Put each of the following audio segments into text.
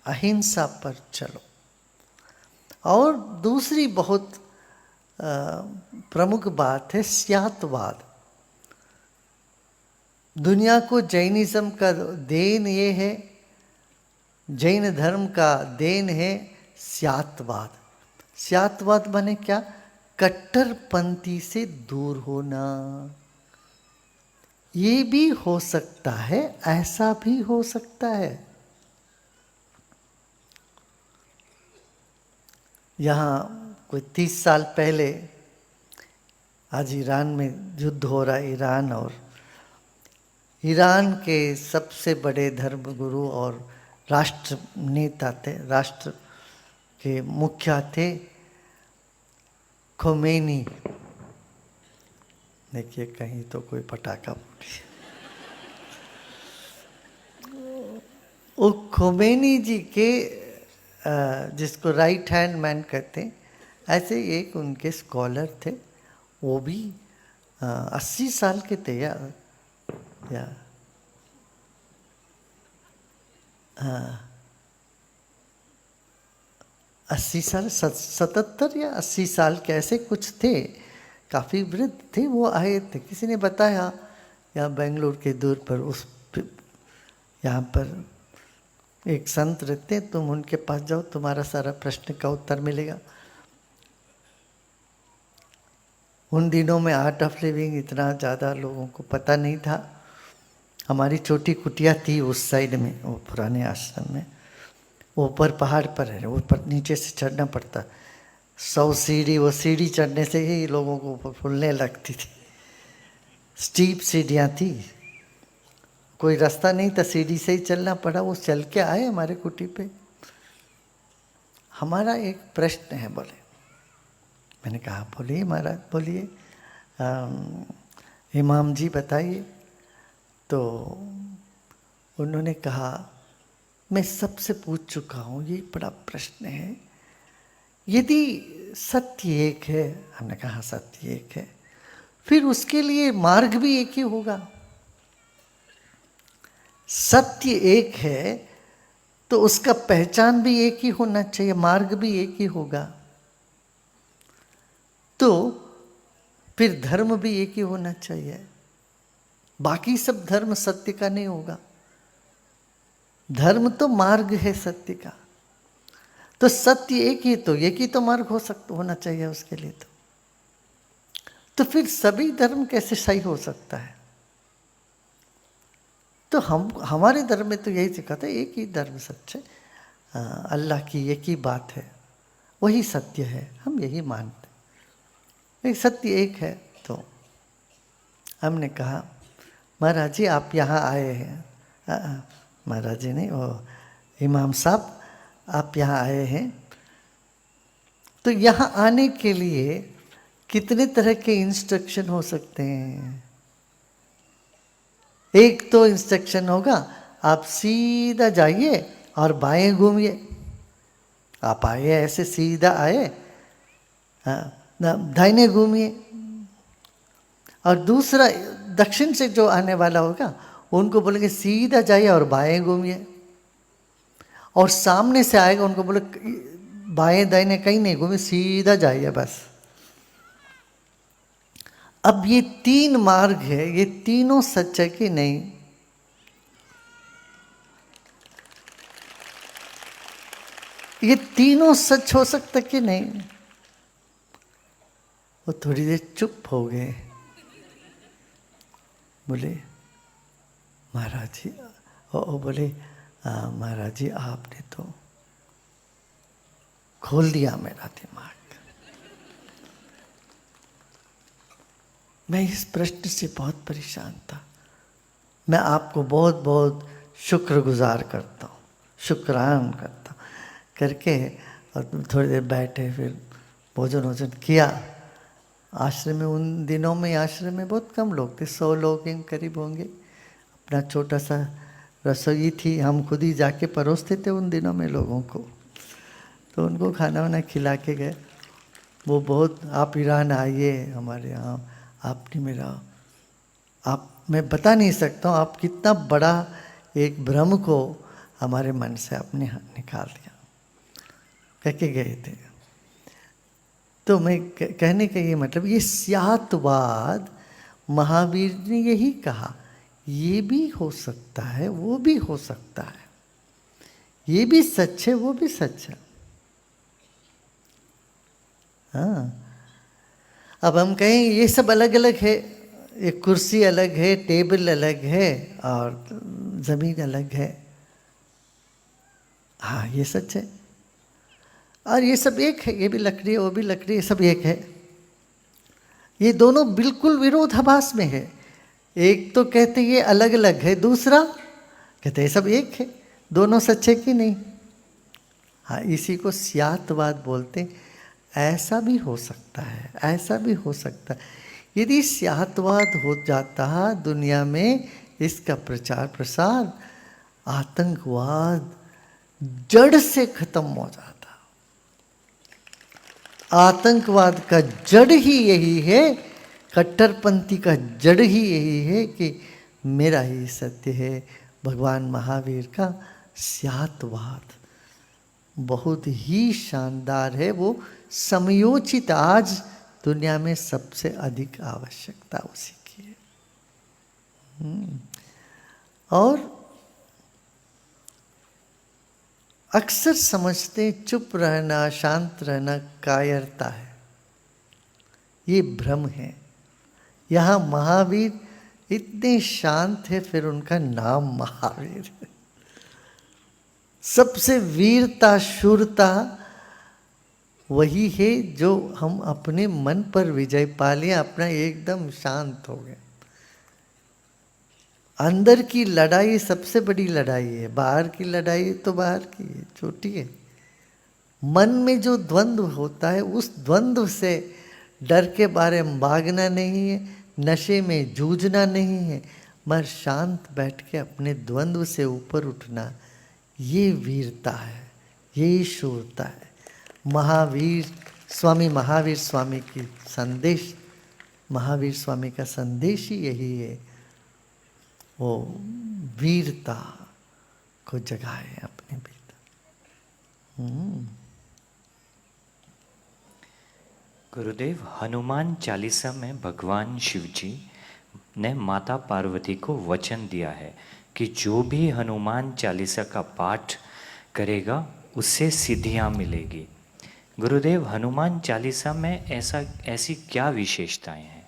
अहिंसा पर चलो। और दूसरी बहुत प्रमुख बात है स्यातवाद। दुनिया को जैनिज्म का देन ये है, जैन धर्म का देन है स्यातवाद। स्यातवाद माने क्या? कट्टरपंथी से दूर होना। ये भी हो सकता है, ऐसा भी हो सकता है। यहाँ कोई 30 साल पहले, आज ईरान में युद्ध हो रहा है, ईरान, और ईरान के सबसे बड़े धर्मगुरु और राष्ट्र नेता थे, राष्ट्र के मुखिया थे खोमेनी। देखिए कहीं तो कोई पटाखा फूटे। वो खोमेनी जी के जिसको राइट हैंड मैन कहते हैं, ऐसे एक उनके स्कॉलर थे। वो भी 80 साल के थे या 80 साल, 77 या 80 साल के ऐसे कुछ थे, काफ़ी वृद्ध थे। वो आए थे, किसी ने बताया यहाँ बेंगलुरु के दूर पर यहाँ पर एक संत रहते हैं, तुम उनके पास जाओ, तुम्हारा सारा प्रश्न का उत्तर मिलेगा। उन दिनों में आर्ट ऑफ लिविंग इतना ज़्यादा लोगों को पता नहीं था। हमारी छोटी कुटिया थी उस साइड में, वो पुराने आश्रम में, वो ऊपर पहाड़ पर है, ऊपर नीचे से चढ़ना पड़ता। 100 सीढ़ी, वो सीढ़ी चढ़ने से ही लोगों को ऊपर फूलने लगती थी। स्टीप सीढ़ियाँ थी, कोई रास्ता नहीं था, सीढ़ी से ही चलना पड़ा। वो चल के आए हमारे कुटी पे। हमारा एक प्रश्न है, बोले। मैंने कहा बोलिए महाराज, बोलिए इमाम जी बताइए। तो उन्होंने कहा मैं सबसे पूछ चुका हूँ, ये बड़ा प्रश्न है, यदि सत्य एक है, हमने कहा सत्य एक है, फिर उसके लिए मार्ग भी एक ही होगा। सत्य एक है तो उसका पहचान भी एक ही होना चाहिए, मार्ग भी एक ही होगा। तो फिर धर्म भी एक ही होना चाहिए। बाकी सब धर्म सत्य का नहीं होगा। धर्म तो मार्ग है सत्य का। तो सत्य एक ही, तो एक ही तो मार्ग होना चाहिए उसके लिए। तो फिर सभी धर्म कैसे सही हो सकता है? तो हमारे धर्म में तो यही सिखाता है, एक ही धर्म सच है, अल्लाह की एक ही बात है, वही सत्य है, हम यही मानते हैं, एक सत्य एक है। तो हमने कहा महाराज जी आप यहाँ आए हैं, महाराज जी नहीं, वो इमाम साहब आप यहाँ आए हैं, तो यहाँ आने के लिए कितने तरह के इंस्ट्रक्शन हो सकते हैं? एक तो इंस्ट्रक्शन होगा, आप सीधा जाइए और बाएं घूमिए। आप आए ऐसे सीधा आए, दाहिने घूमिए। और दूसरा, दक्षिण से जो आने वाला होगा उनको बोलेंगे सीधा जाइए और बाएं घूमिए। और सामने से आएगा उनको बोले बाएं दाहिने कहीं नहीं घूमिए, सीधा जाइए बस। अब ये 3 मार्ग है, ये तीनों सच है कि नहीं? ये तीनों सच हो सकता कि नहीं? वो थोड़ी देर चुप हो गए, बोले महाराज जी, बोले महाराज जी आपने तो खोल दिया मेरा दिमाग। मैं इस प्रश्न से बहुत परेशान था। मैं आपको बहुत बहुत शुक्रगुजार करता हूँ, शुक्रान करता हूँ करके, और थोड़ी देर बैठे, फिर भोजन वोजन किया। आश्रम में उन दिनों में, आश्रम में बहुत कम लोग थे, 100 लोग के करीब होंगे। अपना छोटा सा रसोई थी, हम खुद ही जाके परोसते थे उन दिनों में लोगों को। तो उनको खाना वाना खिला के गए। वो बहुत, आप ईरान आइए हमारे यहाँ, आपने मेरा, आप, मैं बता नहीं सकता हूँ आप कितना बड़ा एक भ्रम को हमारे मन से आपने निकाल दिया, कह के गए थे। तो मैं कहने का ये मतलब, ये स्यात्वाद महावीर ने यही कहा, ये भी हो सकता है, वो भी हो सकता है, ये भी सच है, वो भी सच है। हाँ, अब हम कहें ये सब अलग अलग है, एक कुर्सी अलग है, टेबल अलग है और जमीन अलग है, हाँ ये सच है। और ये सब एक है, ये भी लकड़ी है, वो भी लकड़ी है, सब एक है। ये दोनों बिल्कुल विरोधाभास में है। एक तो कहते ये अलग अलग है, दूसरा कहते ये सब एक है। दोनों सच्चे कि नहीं? हाँ, इसी को स्यात्वाद बोलते। ऐसा भी हो सकता है, ऐसा भी हो सकता है। यदि स्यात्वाद हो जाता दुनिया में, इसका प्रचार प्रसार, आतंकवाद जड़ से खत्म हो जाता। आतंकवाद का जड़ ही यही है, कट्टरपंथी का जड़ ही यही है कि मेरा ही सत्य है। भगवान महावीर का स्यात्वाद बहुत ही शानदार है, वो समयोचित, आज दुनिया में सबसे अधिक आवश्यकता उसी की है। और अक्सर समझते चुप रहना, शांत रहना कायरता है, ये भ्रम है। यहाँ महावीर इतने शांत है, फिर उनका नाम महावीर है। सबसे वीरता, शूरता वही है जो हम अपने मन पर विजय पा लिया, अपना एकदम शांत हो गए। अंदर की लड़ाई सबसे बड़ी लड़ाई है, बाहर की लड़ाई तो बाहर की है, छोटी है। मन में जो द्वंद्व होता है, उस द्वंद्व से डर के बारे में भागना नहीं है, नशे में जूझना नहीं है, मगर शांत बैठ के अपने द्वंद्व से ऊपर उठना, ये वीरता है, ये शूरता है। महावीर स्वामी की संदेश, महावीर स्वामी का संदेश ही यही है, वो वीरता को जगाए अपने भीतर। गुरुदेव, हनुमान चालीसा में भगवान शिव जी ने माता पार्वती को वचन दिया है कि जो भी हनुमान चालीसा का पाठ करेगा उससे सिद्धियां मिलेगी। गुरुदेव, हनुमान चालीसा में ऐसी क्या विशेषताएं हैं?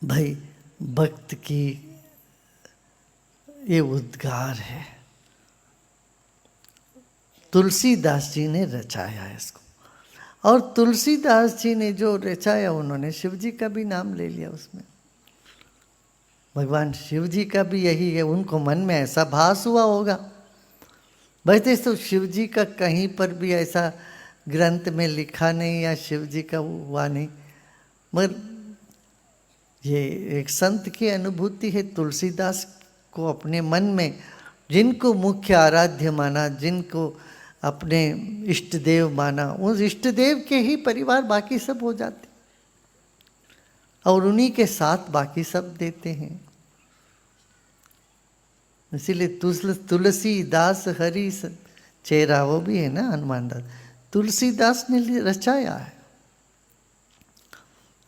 भाई, भक्त की ये उद्गार है, तुलसीदास जी ने रचाया इसको, और तुलसीदास जी ने जो रचाया, उन्होंने शिव जी का भी नाम ले लिया उसमें। भगवान शिव जी का भी यही है, उनको मन में ऐसा भास हुआ होगा। वैसे तो शिव जी का कहीं पर भी ऐसा ग्रंथ में लिखा नहीं, या शिव जी का हुआ नहीं, मगर ये एक संत की अनुभूति है। तुलसीदास को अपने मन में जिनको मुख्य आराध्य माना, जिनको अपने इष्ट देव माना, उस इष्ट देव के ही परिवार बाकी सब हो जाते, और उन्हीं के साथ बाकी सब देते हैं। इसीलिए तुलसीदास हरि चेहरा, वो भी है ना हनुमान दास, तुलसीदास ने रचाया है।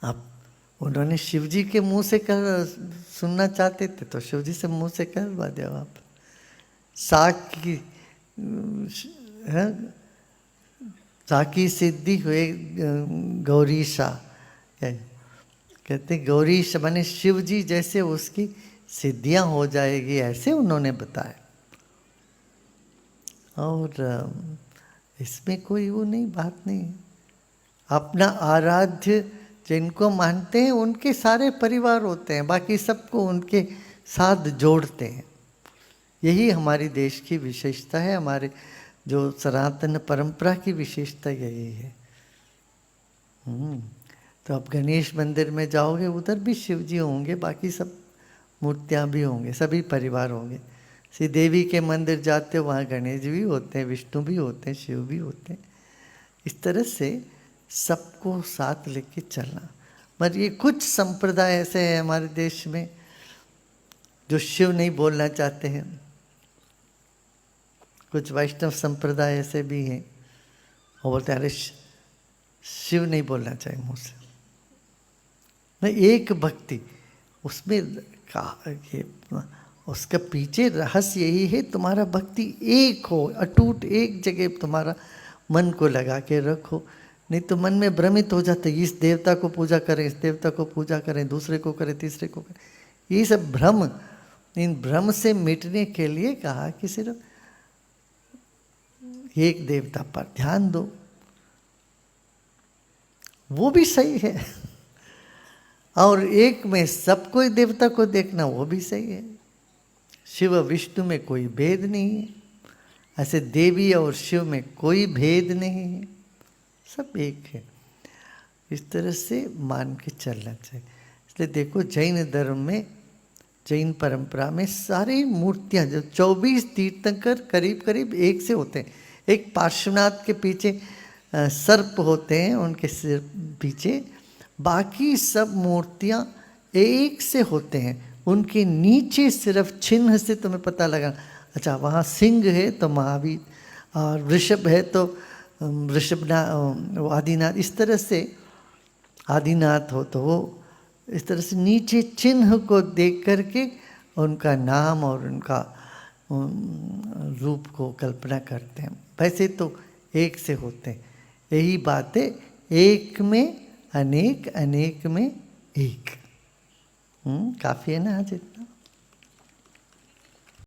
अब उन्होंने शिव जी के मुंह से सुनना चाहते थे तो शिव जी से मुंह से करवा दिया। आप साकी साकी सिद्धि हुए गौरीशा, कहते गौरीश माने शिव जी जैसे उसकी सिद्धियां हो जाएगी, ऐसे उन्होंने बताया। और इसमें कोई वो नहीं, बात नहीं। अपना आराध्य जिनको मानते हैं उनके सारे परिवार होते हैं, बाकी सबको उनके साथ जोड़ते हैं। यही हमारी देश की विशेषता है, हमारे जो सनातन परंपरा की विशेषता यही है। तो आप गणेश मंदिर में जाओगे, उधर भी शिव जी होंगे, बाकी सब मूर्तियाँ भी होंगे, सभी परिवार होंगे। श्री देवी के मंदिर जाते हो, वहाँ गणेश जी भी होते हैं, विष्णु भी होते हैं, शिव भी होते हैं। इस तरह से सबको साथ लेके चलना। मगर ये कुछ संप्रदाय ऐसे हैं हमारे देश में जो शिव नहीं बोलना चाहते हैं, कुछ वैष्णव संप्रदाय ऐसे भी हैं, वो बोलते हैं अरे शिव नहीं बोलना चाहिए मुँह से, नहीं एक भक्ति उसमें ये उसका पीछे रहस्य यही है, तुम्हारा भक्ति एक हो, अटूट एक जगह तुम्हारा मन को लगा के रखो, नहीं तो मन में भ्रमित हो जाते, इस देवता को पूजा करें, इस देवता को पूजा करें, दूसरे को करें, तीसरे को करें, ये सब भ्रम। इन भ्रम से मिटने के लिए कहा कि सिर्फ एक देवता पर ध्यान दो, वो भी सही है, और एक में सबको देवता को देखना वो भी सही है। शिव विष्णु में कोई भेद नहीं है, ऐसे देवी और शिव में कोई भेद नहीं है, सब एक है। इस तरह से मान के चलना चाहिए। इसलिए देखो जैन धर्म में, जैन परंपरा में सारी मूर्तियां जो 24 तीर्थंकर करीब करीब एक से होते हैं। एक पार्श्वनाथ के पीछे सर्प होते हैं, उनके सिर पीछे, बाकी सब मूर्तियां एक से होते हैं। उनके नीचे सिर्फ चिन्ह से तुम्हें पता लगा, अच्छा वहाँ सिंह है तो महावीर, और वृषभ है तो वृषभनाथ, आदिनाथ, इस तरह से आदिनाथ हो तो वो, इस तरह से नीचे चिन्ह को देख करके उनका नाम और उनका रूप को कल्पना करते हैं। वैसे तो एक से होते हैं, यही बात है, एक में अनेक, अनेक में एक। काफ़ी है ना आज इतना।